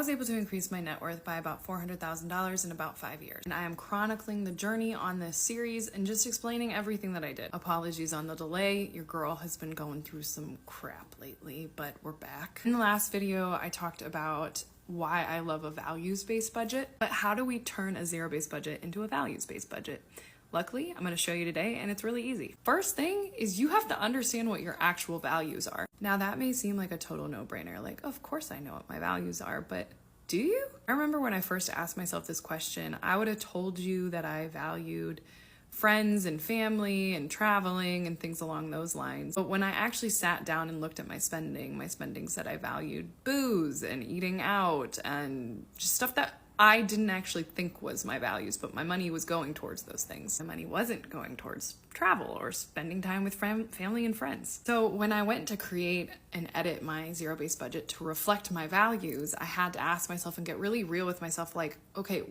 was able to increase my net worth by about $400,000 in about 5 years. And I am chronicling the journey on this series and just explaining everything that I did. Apologies on the delay. Your girl has been going through some crap lately, but we're back. In the last video, I talked about why I love a values-based budget, but how do we turn a zero-based budget into a values-based budget? Luckily, I'm going to show you today, and it's really easy. First thing is you have to understand what your actual values are. Now that may seem like a total no-brainer, like of course I know what my values are, but do you? I remember when I first asked myself this question, I would have told you that I valued friends and family and traveling and things along those lines. But when I actually sat down and looked at my spending said I valued booze and eating out and just stuff that I didn't actually think was my values, but my money was going towards those things. My money wasn't going towards travel or spending time with family and friends. So when I went to create and edit my zero-based budget to reflect my values, I had to ask myself and get really real with myself, like, okay,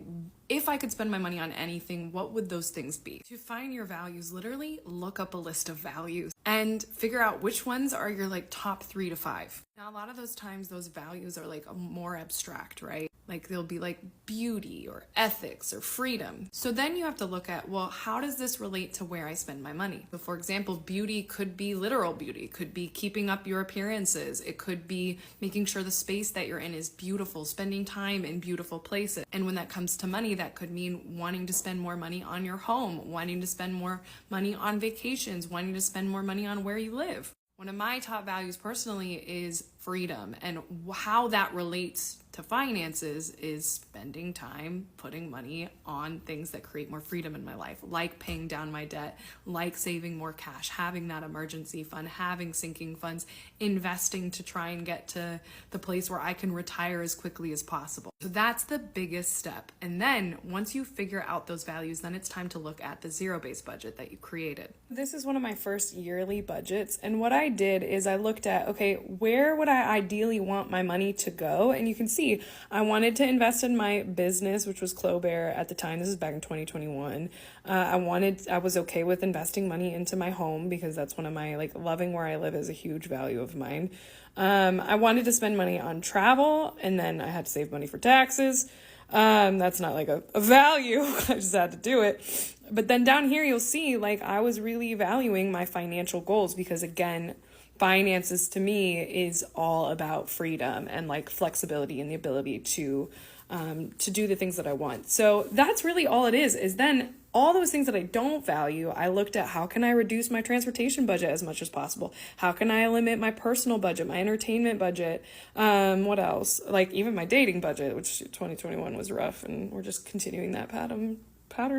if I could spend my money on anything, what would those things be? To find your values, literally look up a list of values and figure out which ones are your like top 3 to 5. Now, a lot of those times those values are like more abstract, right? Like they'll be like beauty or ethics or freedom. So then you have to look at, well, how does this relate to where I spend my money? So for example, beauty could be literal beauty, it could be keeping up your appearances, it could be making sure the space that you're in is beautiful, spending time in beautiful places. And when that comes to money, that could mean wanting to spend more money on your home, wanting to spend more money on vacations, wanting to spend more money on where you live. One of my top values personally is freedom, and how that relates to finances is spending time putting money on things that create more freedom in my life, like paying down my debt, like saving more cash, having that emergency fund, having sinking funds, investing to try and get to the place where I can retire as quickly as possible. So that's the biggest step. And then once you figure out those values, then it's time to look at the zero-based budget that you created. This is one of my first yearly budgets. And what I did is I looked at, okay, where would I ideally want my money to go? And you can see I wanted to invest in my business, which was Clobear at the time. This is back in 2021. I was okay with investing money into my home because that's one of my, like, loving where I live is a huge value of mine. I wanted to spend money on travel, and then I had to save money for taxes. That's not like a value. I just had to do it. But then down here, you'll see, like, I was really valuing my financial goals because, again, finances to me is all about freedom and like flexibility and the ability to do the things that I want. So that's really all it is then all those things that I don't value, I looked at how can I reduce my transportation budget as much as possible? How can I limit my personal budget, my entertainment budget? What else? Like even my dating budget, which 2021 was rough, and we're just continuing that pattern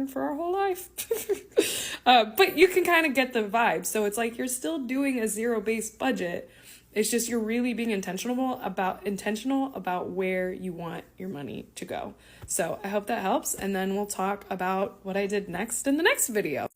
for our whole life. But you can kind of get the vibe. So it's like you're still doing a zero-based budget. It's just you're really being intentional about where you want your money to go. So I hope that helps. And then we'll talk about what I did next in the next video.